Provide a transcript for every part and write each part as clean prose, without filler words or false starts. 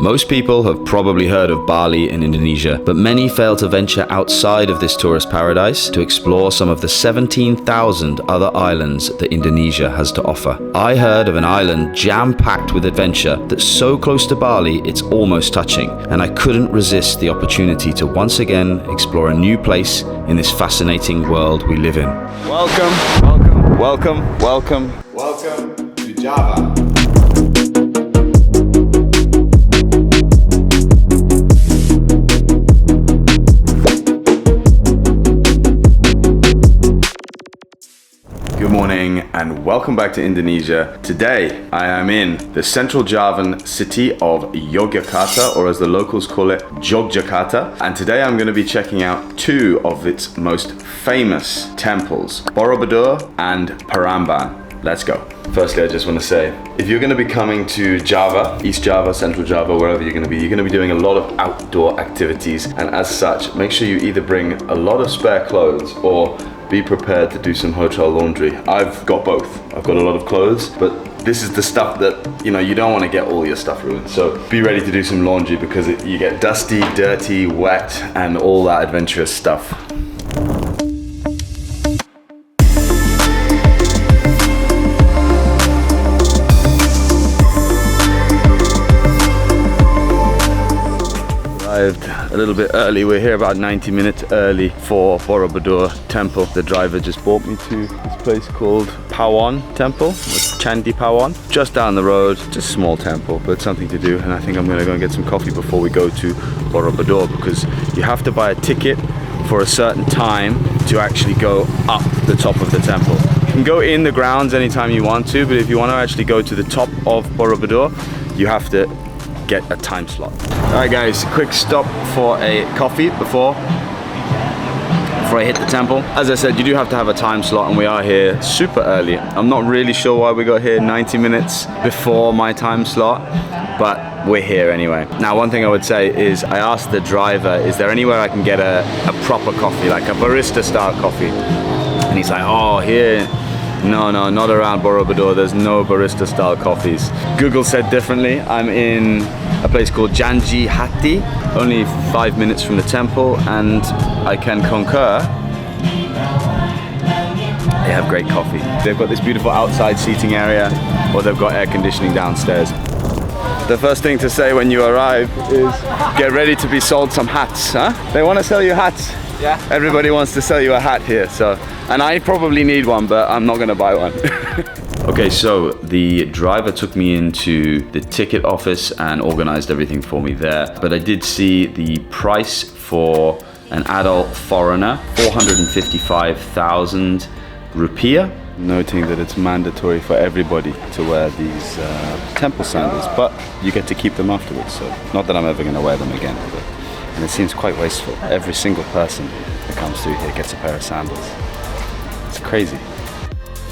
Most people have probably heard of Bali in Indonesia, but many fail to venture outside of this tourist paradise to explore some of the 17,000 other islands that Indonesia has to offer. I heard of an island jam-packed with adventure that's so close to Bali it's almost touching, and I couldn't resist the opportunity to once again explore a new place in this fascinating world we live in. Welcome to Java. Good morning and welcome back to Indonesia. Today I am in the central Javan city of Yogyakarta, or as the locals call it, Jogjakarta. And today I'm going to be checking out two of its most famous temples, Borobodur and Prambanan. Let's go. Firstly, I just want to say, if you're going to be coming to Java, East Java, Central Java, wherever you're going to be doing a lot of outdoor activities. And as such, make sure you either bring a lot of spare clothes or be prepared to do some hotel laundry. I've got both. I've got a lot of clothes, but this is the stuff that, you don't want to get all your stuff ruined. So be ready to do some laundry because you get dusty, dirty, wet, and all that adventurous stuff. Arrived a little bit early. We're here about 90 minutes early for Borobodur temple. The driver just brought me to this place called Pawan Temple, with Candi Pawan, just down the road. Just a small temple, but something to do. And I think I'm gonna go and get some coffee before we go to Borobodur, because you have to buy a ticket for a certain time to actually go up the top of the temple. You can go in the grounds anytime you want to, but if you want to actually go to the top of Borobodur, you have to get a time slot. Alright guys, quick stop for a coffee before I hit the temple. As I said, you do have to have a time slot, and we are here super early. I'm not really sure why we got here 90 minutes before my time slot, but we're here anyway. Now, one thing I would say is I asked the driver, is there anywhere I can get a proper coffee, like a barista style coffee? And he's like, oh, here, no, not around Borobodur. There's no barista style coffees. Google said differently. I'm in a place called Janji Hati, only 5 minutes from the temple, and I can concur, they have great coffee. They've got this beautiful outside seating area, or they've got air conditioning downstairs. The first thing to say when you arrive is get ready to be sold some hats, huh? They want to sell you hats. Yeah. Everybody wants to sell you a hat here, so, and I probably need one, but I'm not gonna buy one. Okay, so the driver took me into the ticket office and organized everything for me there. But I did see the price for an adult foreigner, 455,000 rupiah, noting that it's mandatory for everybody to wear these temple sandals, but you get to keep them afterwards, so not that I'm ever gonna wear them again. But, and it seems quite wasteful. Every single person that comes through here gets a pair of sandals. It's crazy.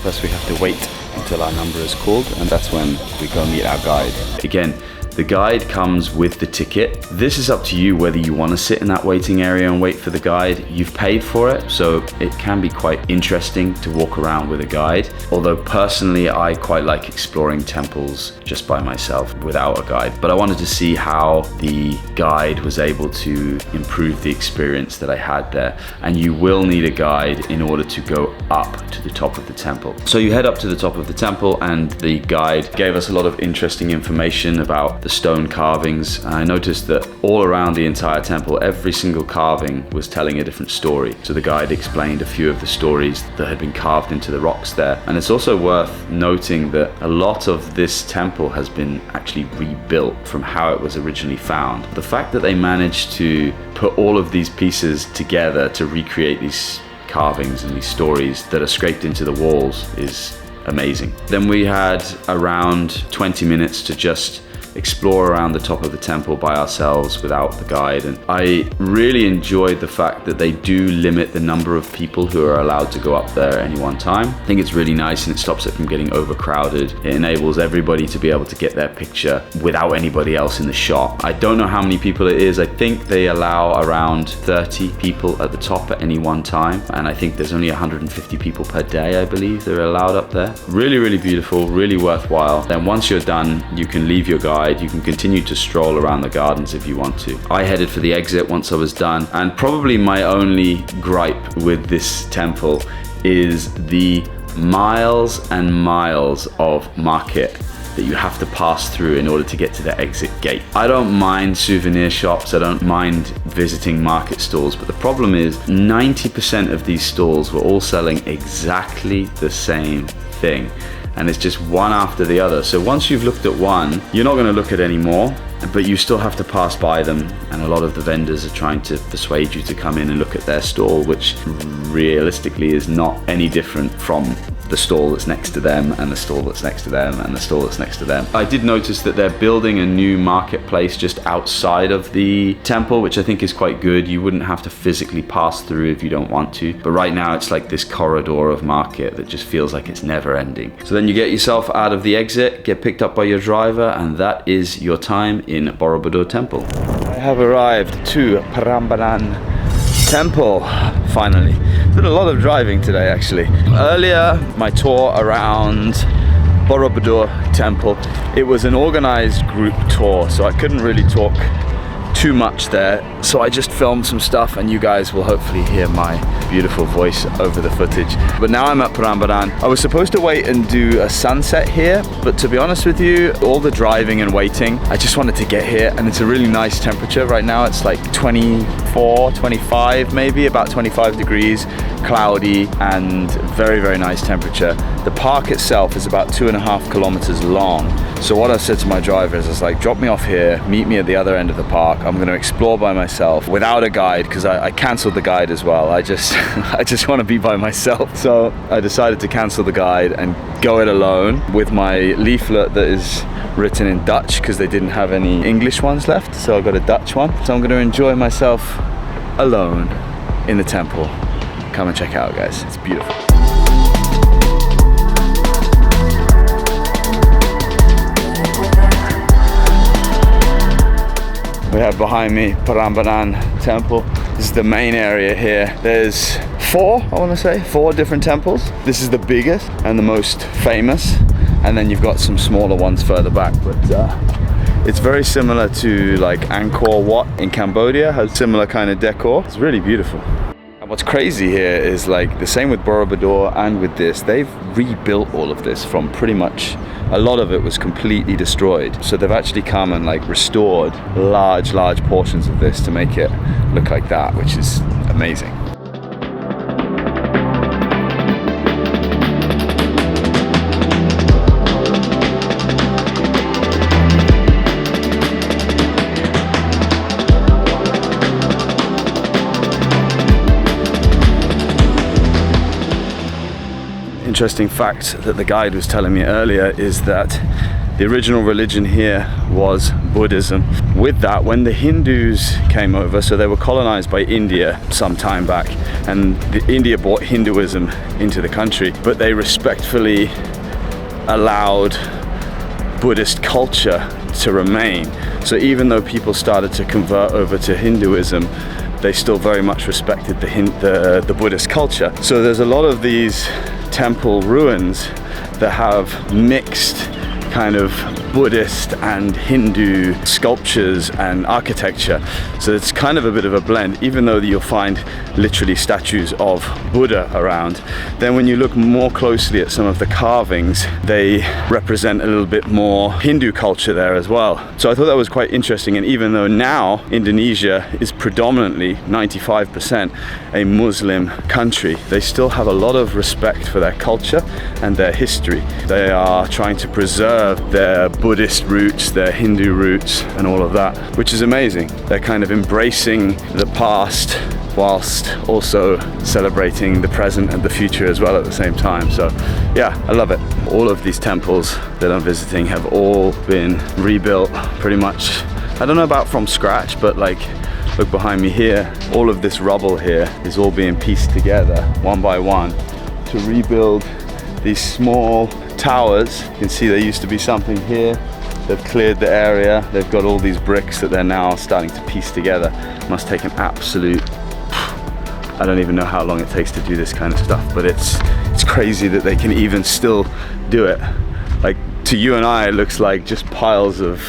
First we have to wait until our number is called, and that's when we go meet our guide. Again, the guide comes with the ticket. This is up to you whether you want to sit in that waiting area and wait for the guide. You've paid for it, so it can be quite interesting to walk around with a guide. Although personally, I quite like exploring temples just by myself without a guide. But I wanted to see how the guide was able to improve the experience that I had there. And you will need a guide in order to go up to the top of the temple. So you head up to the top of the temple, and the guide gave us a lot of interesting information about the stone carvings. I noticed that all around the entire temple, every single carving was telling a different story. So the guide explained a few of the stories that had been carved into the rocks there. And it's also worth noting that a lot of this temple has been actually rebuilt from how it was originally found. The fact that they managed to put all of these pieces together to recreate these carvings and these stories that are scraped into the walls is amazing. Then we had around 20 minutes to just explore around the top of the temple by ourselves without the guide. And I really enjoyed the fact that they do limit the number of people who are allowed to go up there at any one time. I think it's really nice, and it stops it from getting overcrowded. It enables everybody to be able to get their picture without anybody else in the shot. I don't know how many people it is. I think they allow around 30 people at the top at any one time, and I think there's only 150 people per day, I believe, they're allowed up there. Really, really beautiful, really worthwhile. Then once you're done, you can leave your guide ride. You can continue to stroll around the gardens if you want to. I headed for the exit once I was done, and probably my only gripe with this temple is the miles and miles of market that you have to pass through in order to get to the exit gate. I don't mind souvenir shops, I don't mind visiting market stalls, but the problem is 90% of these stalls were all selling exactly the same thing, and it's just one after the other. So once you've looked at one, you're not going to look at any more, but you still have to pass by them, and a lot of the vendors are trying to persuade you to come in and look at their stall, which realistically is not any different from the stall that's next to them, and the stall that's next to them, and the stall that's next to them. I did notice that they're building a new marketplace just outside of the temple, which I think is quite good. You wouldn't have to physically pass through if you don't want to, but right now it's like this corridor of market that just feels like it's never ending. So then you get yourself out of the exit, get picked up by your driver, and that is your time in Borobodur temple. I have arrived to Prambanan temple, finally. Did a lot of driving today, actually. Earlier, my tour around Borobodur temple, it was an organized group tour, so I couldn't really talk too much there, so I just filmed some stuff, and you guys will hopefully hear my beautiful voice over the footage. But now I'm at Prambanan. I was supposed to wait and do a sunset here, but to be honest with you, all the driving and waiting, I just wanted to get here, and it's a really nice temperature right now. It's like 24, 25 maybe, about 25 degrees, cloudy, and very, very nice temperature. The park itself is about 2.5 kilometers long. So what I said to my driver is, I was like, drop me off here, meet me at the other end of the park. I'm gonna explore by myself without a guide, because I canceled the guide as well. I just want to be by myself. So I decided to cancel the guide and go it alone with my leaflet that is written in Dutch, because they didn't have any English ones left. So I got a Dutch one. So I'm gonna enjoy myself alone in the temple. Come and check it out, guys. It's beautiful. We have behind me Prambanan temple. This is the main area here. There's four different temples. This is the biggest and the most famous, and then you've got some smaller ones further back, but it's very similar to like Angkor Wat in Cambodia, has similar kind of decor. It's really beautiful. And what's crazy here is, like, the same with Borobudur and with this, they've rebuilt all of this from pretty much, a lot of it was completely destroyed. So they've actually come and like restored large portions of this to make it look like that, which is amazing. Interesting fact that the guide was telling me earlier is that the original religion here was Buddhism. With that, when the Hindus came over, so they were colonized by India some time back, and India brought Hinduism into the country, but they respectfully allowed Buddhist culture to remain. So even though people started to convert over to Hinduism, they still very much respected the Buddhist culture. So there's a lot of these temple ruins that have mixed kind of Buddhist and Hindu sculptures and architecture. So it's kind of a bit of a blend, even though you'll find literally statues of Buddha around. Then when you look more closely at some of the carvings, they represent a little bit more Hindu culture there as well. So I thought that was quite interesting. And even though now Indonesia is predominantly 95% a Muslim country, they still have a lot of respect for their culture and their history. They are trying to preserve their Buddhist roots, their Hindu roots, and all of that, which is amazing. They're kind of embracing the past whilst also celebrating the present and the future as well at the same time. So yeah, I love it. All of these temples that I'm visiting have all been rebuilt pretty much, I don't know about from scratch, but like, look behind me here, all of this rubble here is all being pieced together one by one to rebuild these small towers. You can see there used to be something here. They've cleared the area. They've got all these bricks that they're now starting to piece together. Must take an absolute, I don't even know how long it takes to do this kind of stuff, but it's crazy that they can even still do it. Like, to you and I, it looks like just piles of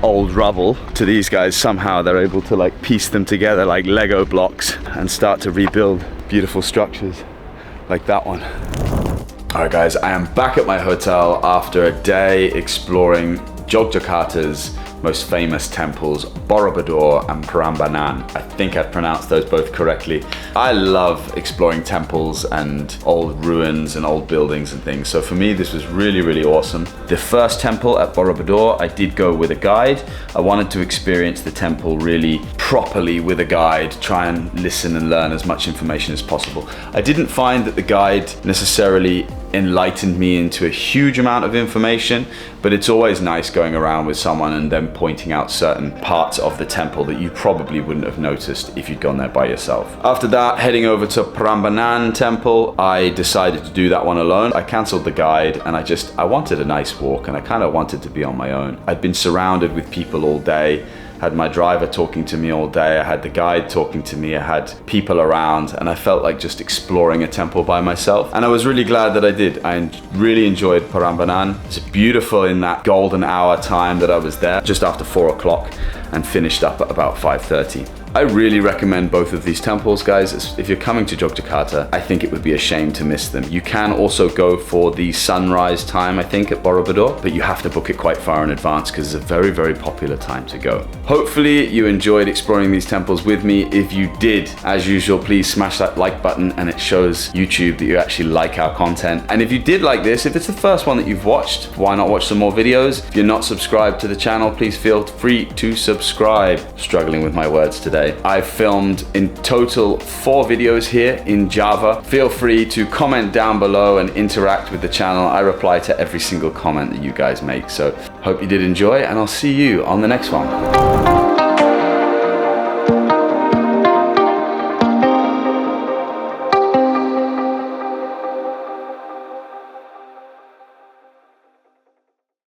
old rubble to these guys, somehow they're able to like piece them together like Lego blocks and start to rebuild beautiful structures like that one. All right guys, I am back at my hotel after a day exploring Yogyakarta's most famous temples, Borobodur and Prambanan. I think I've pronounced those both correctly. I love exploring temples and old ruins and old buildings and things. So for me, this was really, really awesome. The first temple at Borobodur, I did go with a guide. I wanted to experience the temple really properly with a guide, try and listen and learn as much information as possible. I didn't find that the guide necessarily enlightened me into a huge amount of information, but it's always nice going around with someone and then pointing out certain parts of the temple that you probably wouldn't have noticed if you'd gone there by yourself. After that, heading over to Prambanan temple, I decided to do that one alone. I cancelled the guide and I wanted a nice walk and I kind of wanted to be on my own. I'd been surrounded with people all day, had my driver talking to me all day, I had the guide talking to me, I had people around, and I felt like just exploring a temple by myself. And I was really glad that I did. I really enjoyed Prambanan. It's beautiful in that golden hour time that I was there, just after 4 o'clock, and finished up at about 5:30. I really recommend both of these temples, guys. If you're coming to Yogyakarta, I think it would be a shame to miss them. You can also go for the sunrise time, I think, at Borobudur, but you have to book it quite far in advance because it's a very, very popular time to go. Hopefully you enjoyed exploring these temples with me. If you did, as usual, please smash that like button and it shows YouTube that you actually like our content. And if you did like this, if it's the first one that you've watched, why not watch some more videos? If you're not subscribed to the channel, please feel free to subscribe. Struggling with my words today. I've filmed in total 4 videos here in Java. Feel free to comment down below and interact with the channel. I reply to every single comment that you guys make. So hope you did enjoy and I'll see you on the next one.